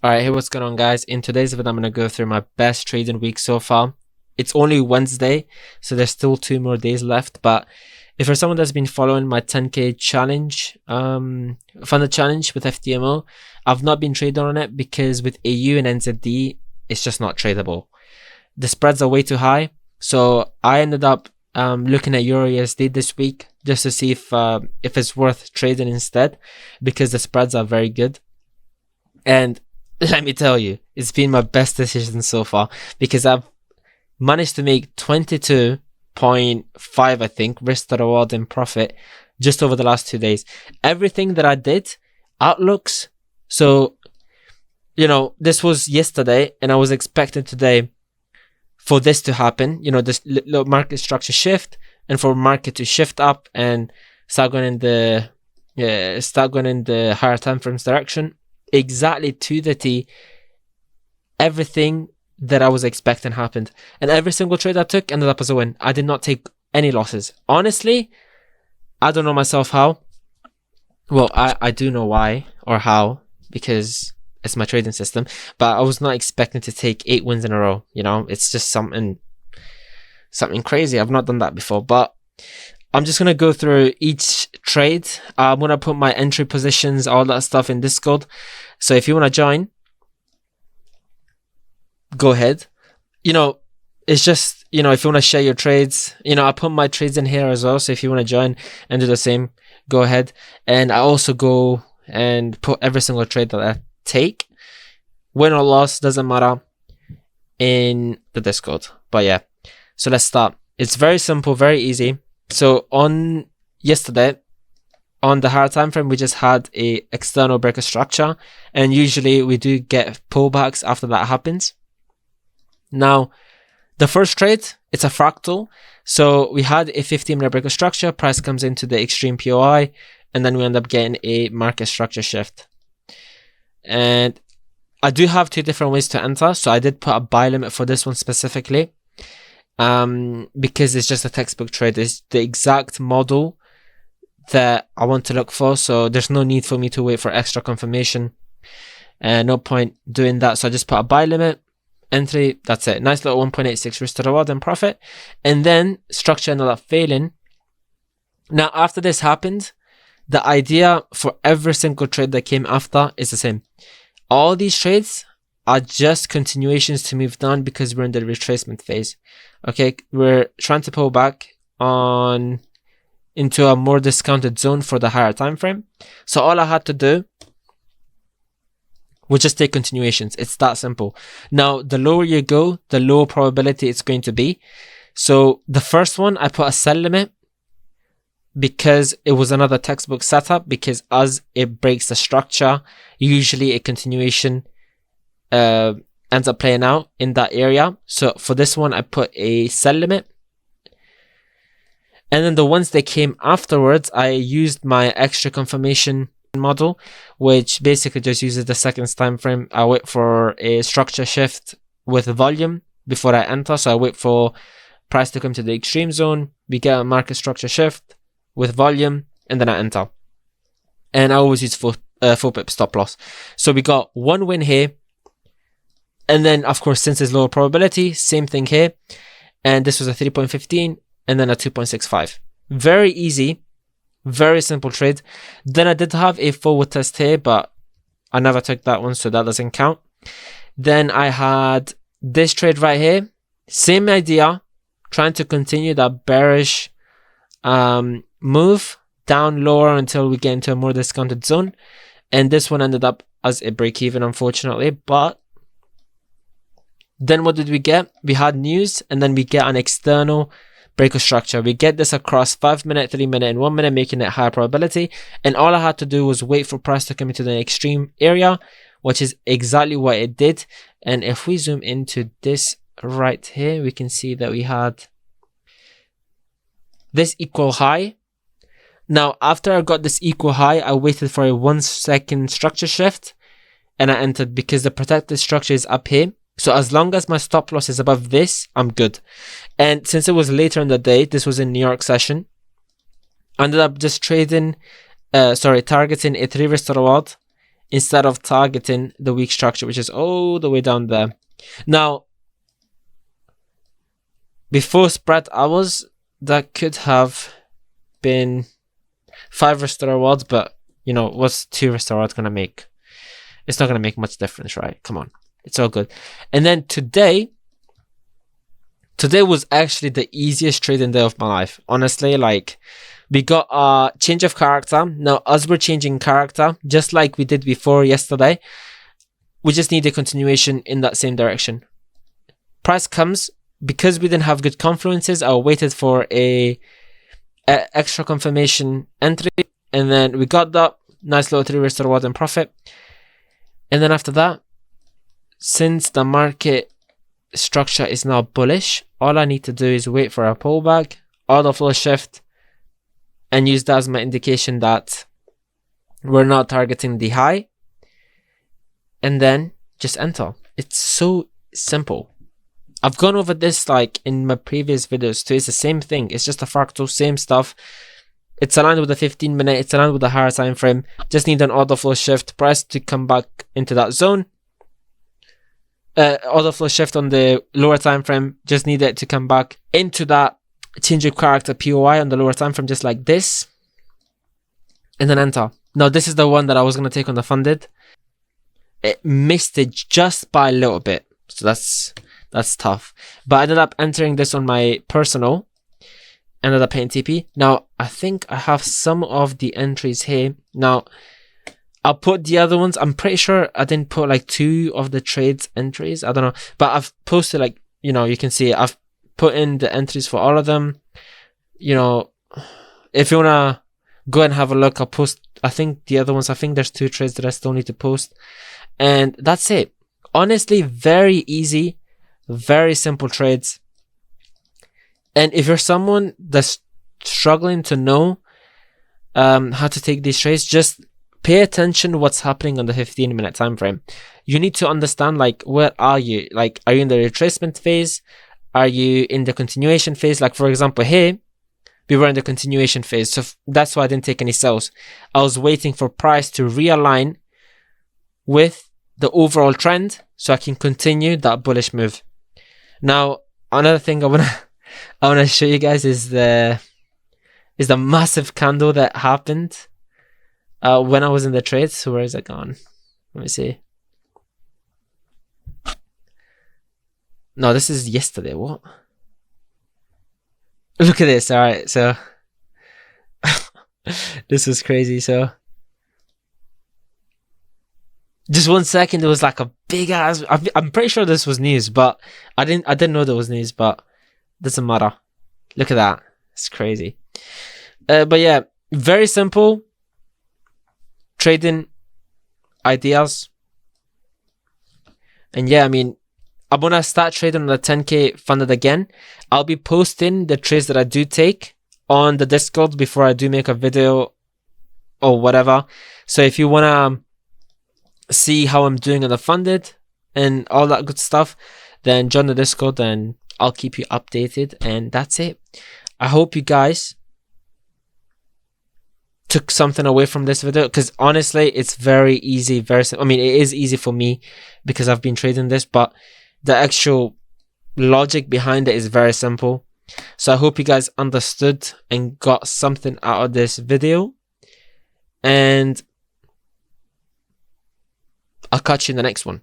Alright, hey, what's going on, guys? In today's video, I'm going to go through my best trading week so far. It's only Wednesday, so there's still 2 more days left. But if you're someone that's been following my 10k challenge, funded challenge with FTMO, I've not been trading on it because with AU and NZD, it's just not tradable. The spreads are way too high, so I ended up looking at EURUSD this week just to see if it's worth trading instead, because the spreads are very good. And let me tell you, it's been my best decision so far because I've managed to make 22.5, I think, risk to reward in profit just over the last 2 days. Everything that I did, outlooks. So, this was yesterday and I was expecting today for this to happen, this little market structure shift, and for market to shift up and start going in the higher time frames direction. Exactly to the T, everything that I was expecting happened, and every single trade I took ended up as a win. I did not take any losses. Honestly, I don't know myself how. Well, I do know why or how, because it's my trading system, but I was not expecting to take 8 wins in a row. It's just something crazy. I've not done that before, but I'm just going to go through each trade. I'm going to put my entry positions, all that stuff in Discord. So if you want to join, go ahead. It's just, if you want to share your trades, I put my trades in here as well. So if you want to join and do the same, go ahead. And I also go and put every single trade that I take, win or loss, doesn't matter, in the Discord. But yeah, so let's start. It's very simple, very easy. So on yesterday, on the higher time frame, we just had a external breaker structure, and usually we do get pullbacks after that happens. Now, the first trade, it's a fractal. So we had a 15-minute breaker structure, price comes into the extreme POI, and then we end up getting a market structure shift. And I do have 2 different ways to enter, so I did put a buy limit for this one specifically. Because it's just a textbook trade. It's the exact model that I want to look for, so there's no need for me to wait for extra confirmation, and no point doing that. So I just put a buy limit, entry, that's it. Nice little 1.86 risk to reward and profit. And then structure ended up failing. Now after this happened, the idea for every single trade that came after is the same. All these trades are just continuations to move down because we're in the retracement phase. Okay, we're trying to pull back into a more discounted zone for the higher time frame. So all I had to do was just take continuations. It's that simple. Now, the lower you go, the lower probability it's going to be. So the first one, I put a sell limit because it was another textbook setup, because as it breaks the structure, usually a continuation ends up playing out in that area. So for this one, I put a sell limit. And then the ones that came afterwards, I used my extra confirmation model, which basically just uses the seconds time frame. I wait for a structure shift with volume before I enter. So I wait for price to come to the extreme zone. We get a market structure shift with volume, and then I enter. And I always use full pip stop loss. So we got 1 win here. And then, of course, since it's lower probability, same thing here. And this was a 3.15 and then a 2.65. Very easy, very simple trade. Then I did have a forward test here, but I never took that one, so that doesn't count. Then I had this trade right here. Same idea, trying to continue that bearish move down lower until we get into a more discounted zone. And this one ended up as a break even, unfortunately, but then what did we get? We had news, and then we get an external breaker structure. We get this across 5-minute, 3-minute, and 1 minute, making it higher probability. And all I had to do was wait for price to come into the extreme area, which is exactly what it did. And if we zoom into this right here, we can see that we had this equal high. Now, after I got this equal high, I waited for a 1-second structure shift, and I entered because the protected structure is up here. So as long as my stop loss is above this, I'm good. And since it was later in the day, this was in New York session, I ended up just targeting a 3 risk to reward instead of targeting the weak structure, which is all the way down there. Now, before spread hours, that could have been 5 restore rewards, but you know, what's 2 restore rewards gonna make? It's not gonna make much difference, right? Come on, it's all good. And then today was actually the easiest trading day of my life, honestly. Like, we got a change of character. Now, as we're changing character, just like we did before yesterday, we just need a continuation in that same direction. Price comes, because we didn't have good confluences, I waited for a extra confirmation entry, and then we got that nice little 3 restore reward and profit. And then after that, since the market structure is now bullish, all I need to do is wait for a pullback, order flow shift, and use that as my indication that we're not targeting the high, and then just enter. It's so simple. I've gone over this like in my previous videos too. It's the same thing. It's just a fractal, same stuff. It's aligned with the 15-minute. It's aligned with the higher time frame. Just need an order flow shift, price to come back into that zone. Order flow shift on the lower time frame. Just need it to come back into that change of character POI on the lower time frame, just like this, and then enter. Now this is the one that I was gonna take on the funded. It missed it just by a little bit, so that's tough. But I ended up entering this on my personal. Ended up paying TP. Now I think I have some of the entries here. Now I'll put the other ones. I'm pretty sure I didn't put like 2 of the trades entries. I don't know, but I've posted, like, you know, you can see it. I've put in the entries for all of them. You know, if you wanna go and have a look, I'll post, I think, the other ones. I think there's 2 trades that I still need to post, and that's it. Honestly, very easy, very simple trades. And if you're someone that's struggling to know how to take these trades, just pay attention to what's happening on the 15-minute time frame. You need to understand, like, where are you? Like, are you in the retracement phase? Are you in the continuation phase? Like, for example, here we were in the continuation phase, so that's why I didn't take any sells. I was waiting for price to realign with the overall trend so I can continue that bullish move. Now, another thing I wanna show you guys is the massive candle that happened when I was in the trade. So where is it gone? Let me see. No, this is yesterday. What? Look at this. All right, so this was crazy. So just 1 second, it was like a big ass. I'm pretty sure this was news, but I didn't know there was news. But doesn't matter. Look at that. It's crazy. But yeah, very simple trading ideas. And yeah, I mean, I'm gonna start trading on the 10k funded again. I'll be posting the trades that I do take on the Discord before I do make a video or whatever. So if you wanna see how I'm doing on the funded and all that good stuff, then join the Discord and I'll keep you updated. And that's it. I hope you guys took something away from this video, because honestly, it's very easy, I mean, it is easy for me because I've been trading this, but the actual logic behind it is very simple. So I hope you guys understood and got something out of this video, and I'll catch you in the next one.